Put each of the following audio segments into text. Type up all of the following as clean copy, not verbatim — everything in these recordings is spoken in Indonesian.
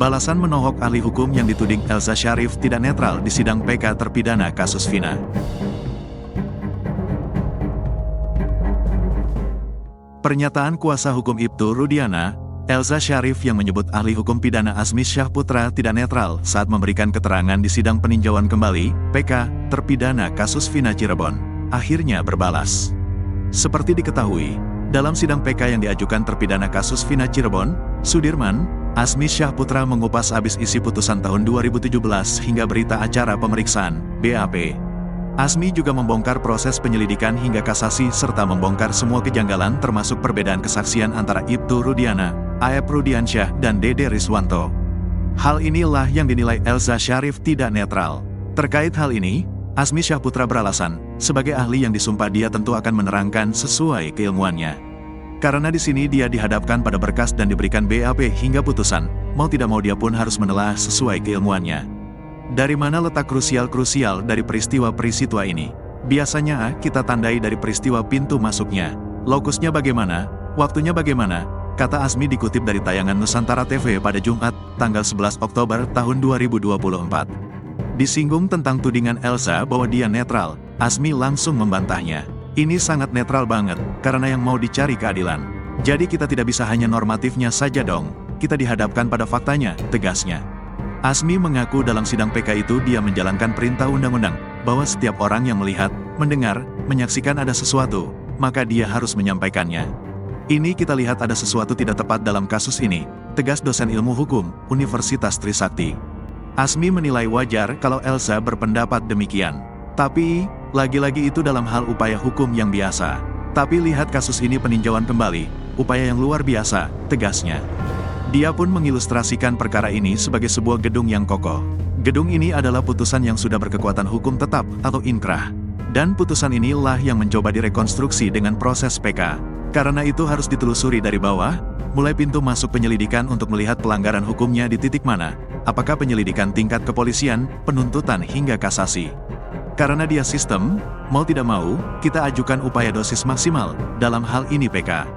Balasan menohok ahli hukum yang dituding Elza Sharif tidak netral di sidang PK terpidana kasus Vina. Pernyataan kuasa hukum Ibtu Rudiana, Elza Sharif yang menyebut ahli hukum pidana Azmi Syahputra tidak netral saat memberikan keterangan di sidang peninjauan kembali, PK, terpidana kasus Vina Cirebon, akhirnya berbalas. Seperti diketahui, dalam sidang PK yang diajukan terpidana kasus Vina Cirebon, Sudirman, Azmi Syahputra mengupas habis isi putusan tahun 2017 hingga berita acara pemeriksaan, BAP. Azmi juga membongkar proses penyelidikan hingga kasasi serta membongkar semua kejanggalan termasuk perbedaan kesaksian antara Ibtu Rudiana, Aep Rudiansyah, dan Dede Riswanto. Hal inilah yang dinilai Elza Sharif tidak netral. Terkait hal ini, Azmi Syahputra beralasan, sebagai ahli yang disumpah dia tentu akan menerangkan sesuai keilmuannya. Karena di sini dia dihadapkan pada berkas dan diberikan BAP hingga putusan, mau tidak mau dia pun harus menelah sesuai keilmuannya. Dari mana letak krusial dari peristiwa ini? Biasanya kita tandai dari peristiwa pintu masuknya. Lokusnya bagaimana, waktunya bagaimana, kata Azmi dikutip dari tayangan Nusantara TV pada Jumat, tanggal 11 Oktober tahun 2024. Disinggung tentang tudingan Elza bahwa dia netral, Azmi langsung membantahnya. Ini sangat netral banget, karena yang mau dicari keadilan. Jadi kita tidak bisa hanya normatifnya saja dong, kita dihadapkan pada faktanya, tegasnya. Azmi mengaku dalam sidang PK itu dia menjalankan perintah undang-undang, bahwa setiap orang yang melihat, mendengar, menyaksikan ada sesuatu, maka dia harus menyampaikannya. Ini kita lihat ada sesuatu tidak tepat dalam kasus ini, tegas dosen ilmu hukum, Universitas Trisakti. Azmi menilai wajar kalau Elza berpendapat demikian. Tapi, lagi-lagi itu dalam hal upaya hukum yang biasa. Tapi lihat kasus ini peninjauan kembali, upaya yang luar biasa, tegasnya. Dia pun mengilustrasikan perkara ini sebagai sebuah gedung yang kokoh. Gedung ini adalah putusan yang sudah berkekuatan hukum tetap atau inkrah. Dan putusan inilah yang mencoba direkonstruksi dengan proses PK. Karena itu harus ditelusuri dari bawah, mulai pintu masuk penyelidikan untuk melihat pelanggaran hukumnya di titik mana. Apakah penyelidikan tingkat kepolisian, penuntutan hingga kasasi. Karena dia sistem, mau tidak mau, kita ajukan upaya dosis maksimal, dalam hal ini PK.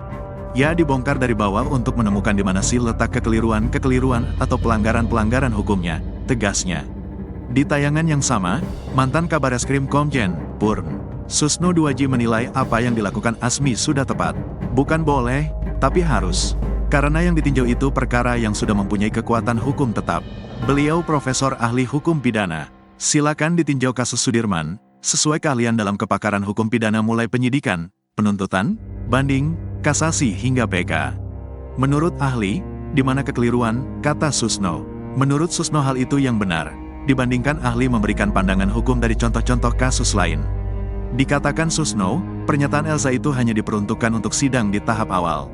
Ya dibongkar dari bawah untuk menemukan di mana sih letak kekeliruan atau pelanggaran hukumnya, tegasnya. Di tayangan yang sama, mantan Kabareskrim Komjen, Purn. Susno Duaji menilai apa yang dilakukan Azmi sudah tepat. Bukan boleh, tapi harus. Karena yang ditinjau itu perkara yang sudah mempunyai kekuatan hukum tetap. Beliau Profesor Ahli Hukum Pidana. Silakan ditinjau kasus Sudirman, sesuai keahlian dalam kepakaran hukum pidana mulai penyidikan, penuntutan, banding, kasasi hingga PK. Menurut ahli, di mana kekeliruan, kata Susno. Menurut Susno hal itu yang benar, dibandingkan ahli memberikan pandangan hukum dari contoh-contoh kasus lain. Dikatakan Susno, pernyataan Elza itu hanya diperuntukkan untuk sidang di tahap awal.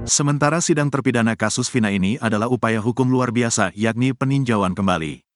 Sementara sidang terpidana kasus Vina ini adalah upaya hukum luar biasa yakni peninjauan kembali.